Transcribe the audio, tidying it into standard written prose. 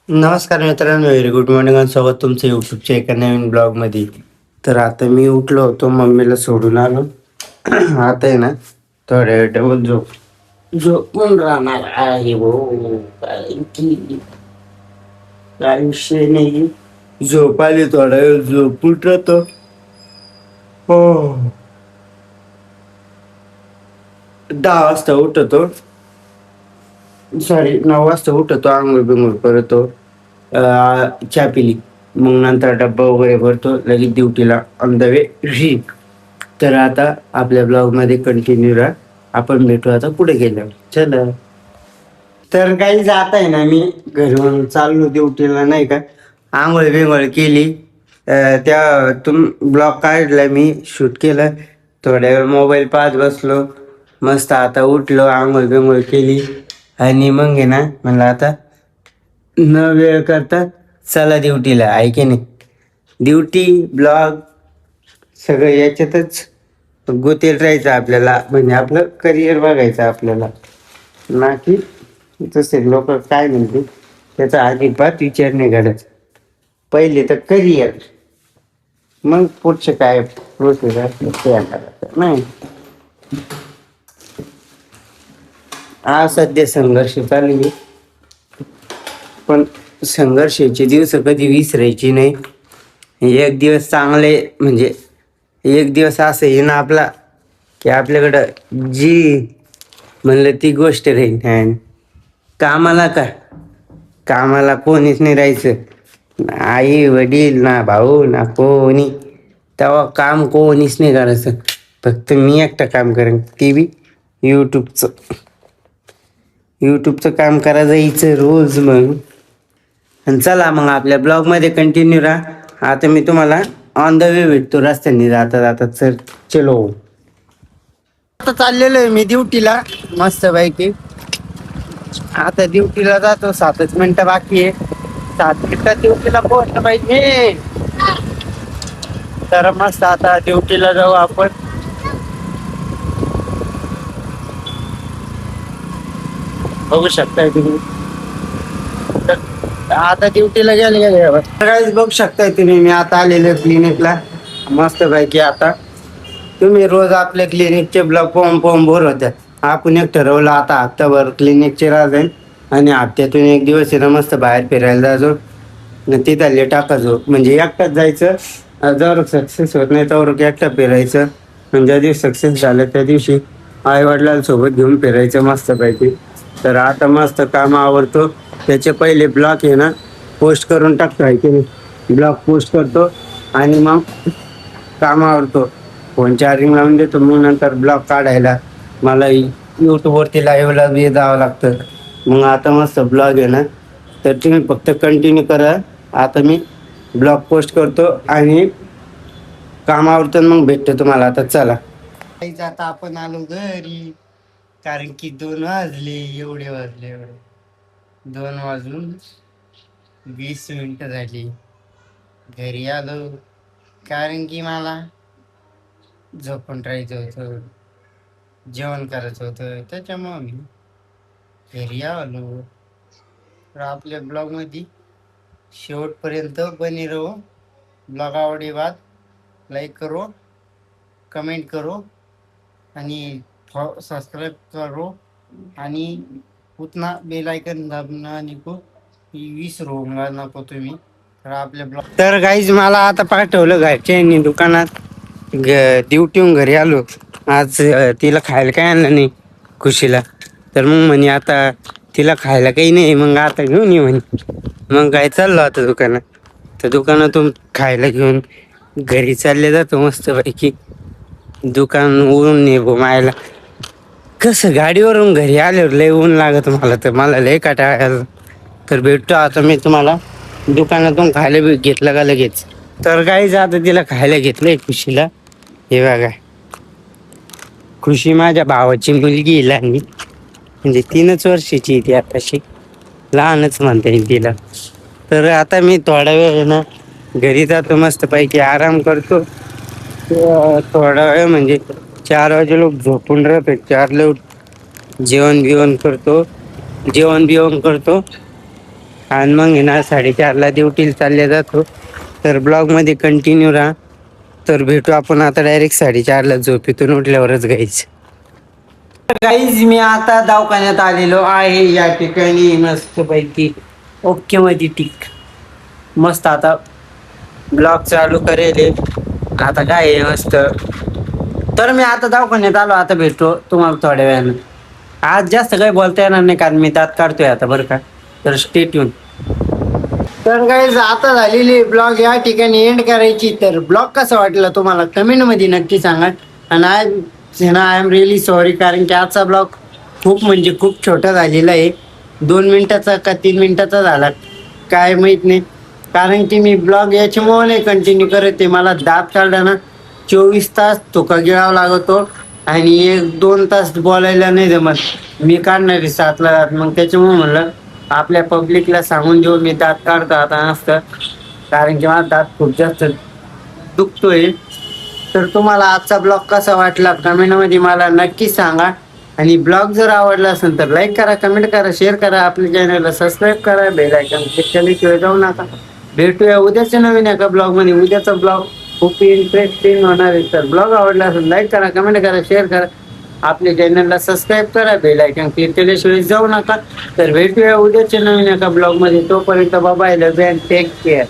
नमस्कार मित्रांनो, very good morning आणि स्वागत तुमचं यूट्यूबच्या एका नवीन ब्लॉगमध्ये. तर आता मी उठलो होतो, मम्मीला सोडून आलो. आता आहे ना थोड्या वेळ डबल झोपून राहणार आहे. कारण की काय विषय नाही, झोप आली, थोडा वेळ झोपून राहतो. हो, 10 वाजता उठतो. सॉरी, 9 वाजता उठतो, आंघोळ बिंघोळ करतो, चहा पिली, मग नंतर डब्बा वगैरे भरतो, लगेच ड्युटीला ऑन द वे. तर आता आपल्या ब्लॉगमध्ये कंटिन्यू राहा. आपण भेटू आता पुढे गेल्यावर. चला. तर काही जात आहे ना, मी घरून चाललो ड्युटीला, नाही का, आंघोळ बिंघोळ केली. त्या ब्लॉग काढला, मी शूट केलं, थोड्या वेळ मोबाईल पाहत बसलो. मस्त आता उठलो, आंघोळ बिंघोळ केली आणि मग आहे ना म्हणलं आता न वेळ करता चला ड्युटीला, आहे की नाही. ड्युटी ब्लॉग सगळं याच्यातच गुतेल राहायचं आपल्याला, म्हणजे आपलं करिअर बघायचं आपल्याला, ना की तसे लोक काय म्हणते त्याचा अजिबात विचार नाही करायचा. पहिले तर करिअर, मग पुढचे काय प्रोसेस असलं ते करायचं. नाही, हा सध्या संघर्ष चालू आहे, पण संघर्षाचे दिवस कधी विसरायची नाही. एक दिवस चांगले, म्हणजे एक दिवस असं येईन ना आपला, की आपल्याकडं जी म्हणलं ती गोष्ट राहील. आणि कामाला कोणीच नाही राहायचं, आई वडील ना भाऊ ना कोणी. तेव्हा काम कोणीच नाही करायचं, फक्त मी एकटं काम करेन, ते बी यूट्यूबचं काम करा जायचं रोज. मग आणि चला मग आपल्या ब्लॉगमध्ये कंटिन्यू राहा. आता मी तुम्हाला ऑन द वे भेटतो, रस्त्याने जाता जाता. चलो, आता चाललेलो आहे मी ड्युटीला मस्त पैकी. आता ड्युटीला जातो, 7 मिनिटं बाकी आहे. 7 मिनिटात ड्युटीला पोहोचलं पाहिजे. तर मस्त आता ड्युटीला जाऊ आपण. बघू शकताय तुम्ही, आता ड्युटीला गेले काहीच बघू शकताय तुम्ही. मी आता आलेलो क्लिनिकला मस्त पैकी. आता तुम्ही रोज आपल्या क्लिनिकचे ब्लॉग पाहून बोर होत्या. आपण एक ठरवलं, आता हप्ताभर क्लिनिकचे राह जाईल आणि हप्त्यातून एक दिवस आहे ना मस्त बाहेर फिरायला जायचो. तिथले टाकायचो, म्हणजे एकटाच जायचं. जर सक्सेस होत नाही तर एकटा फिरायचं. आणि ज्या दिवशी सक्सेस झालं त्या दिवशी आई वडिलांसोबत घेऊन फिरायचं मस्त पैकी. तर आता मस्त काम आवडतो, त्याचे पहिले ब्लॉग आहे ना पोस्ट करून टाकतो, आहे की नाही. ब्लॉग पोस्ट करतो आणि मग काम आवडतो, फोन चार्जिंग लावून देतो. मग नंतर ब्लॉग काढायला मला यूट्यूबवरती लाईव्हला बी जावं लागतं. मग आता मस्त ब्लॉग आहे ना, तर तुम्ही फक्त कंटिन्यू करा. आता मी ब्लॉग पोस्ट करतो आणि काम आवडतं, मग भेटतो तुम्हाला. आता चला, आता आपण आलो घरी, कारण की 2 वाजले. एवढे 2 वाजून 20 मिनिटं झाली. घरी आलो, कारण की मला झोपून राहायचं होतं, जेवण करायचं होतं, त्याच्यामुळं मी घरी आलो. तर आपल्या ब्लॉगमध्ये शेवटपर्यंत बने रहो. ब्लॉग आवडे बाद लाईक करो, कमेंट करो आणि सबस्क्राईब करो आणि उतना बेल आयकन दाबना नको विसरूंगा नको तुम्ही. तर आपल्या ब्लॉग, तर गाईज मला आता पाठवलं घरच्यांनी दुकानात. ड्युटीहून घरी आलो आज. तिला खायला काय आणलं नाही खुशीला. तर मग म्हणे आता तिला खायला काही नाही, मग आता घेऊन ये म्हणे. मग काय चाललो आता दुकानात. तर दुकानातून खायला घेऊन घरी चालले जातो मस्त पैकी. दुकान ऊन नाही मायला, कसं गाडीवरून घरी आल्यावर लय ऊन लागत मला, तर मला लय कंटाळा. तर भेटतो आता मी तुम्हाला दुकानातून खायला घेतलं का लगेच. तर काही आता तिला खायला घेतलंय खुशीला. हे बघा, खुशी माझ्या भावाची मुलगी लहान, म्हणजे 3च वर्षाची ती, आताशी लहानच म्हणता येईल तिला. तर आता मी थोडा वेळ ना घरी जातो, मस्त पैकी आराम करतो. थोडा वेळ म्हणजे 4 वाजे लोक झोपून राहतो. 4ला जेवण बिवण करतो. आणि मग आहे ना 4:30ला ड्युटीला चालले जातो. तर ब्लॉगमध्ये कंटिन्यू राहा. तर भेटू आपण आता डायरेक्ट 4:30ला झोपेतून उठल्यावरच गाईच. गाईज मी आता दवाखान्यात आलेलो आहे. या ठिकाणी मस्त पैकी ओके मध्ये टिक मस्त. आता ब्लॉग चालू करेल आता काय आहे मस्त. तर मी आता दवाखान्यात आलो. आता भेटतो तुम्हाला थोड्या वेळानं. आज जास्त काही बोलता येणार नाही कारण मी दात काढतोय आता बरं का. तर स्टे ट्यून. तर गाईज आता झालेली ब्लॉग या ठिकाणी एंड करायची. तर ब्लॉग कसा वाटला तुम्हाला कमेंटमध्ये नक्की सांगा. आणि आज आय एम रिअली सॉरी कारण की आजचा ब्लॉग खूप म्हणजे खूप छोटा झालेला आहे. 2 मिनिटाचा का 3 मिनिटाचा झाला काय माहीत नाही. कारण की मी ब्लॉग याच्यामुळे नाही कंटिन्यू करत आहे. मला दात काढताना 24 तास तुका गिळावा लागतो आणि 1-2 तास बोलायला नाही जमत. मी काढणार आहे 7ला दात. मग त्याच्यामुळे म्हणलं आपल्या पब्लिकला सांगून देऊ मी दात काढतो आता नसतं. कारण की माझा दात खूप जास्त दुखतोय. तर तुम्हाला आजचा ब्लॉग कसा वाटला कमेंटमध्ये मला नक्की सांगा. आणि ब्लॉग जर आवडला असेल तर लाईक करा, कमेंट करा, शेअर करा, आपल्या चॅनलला सबस्क्राईब करा, बेल आयकॉन क्लिक केल्याशिवाय जाऊ नका. भेटूया उद्याच्या नवीन एका ब्लॉगमध्ये. उद्याचा ब्लॉग खूप इंटरेस्टिंग होणार आहे. तर ब्लॉग आवडला असेल लाईक करा, कमेंट करा, शेअर करा, आपल्या चॅनलला सबस्क्राईब करा, बेल आयकॉन क्लिक केल्याशिवाय जाऊ नका. तर भेटूया उद्याच्या नवीन एका ब्लॉगमध्ये. तोपर्यंत bye bye, love you and take care.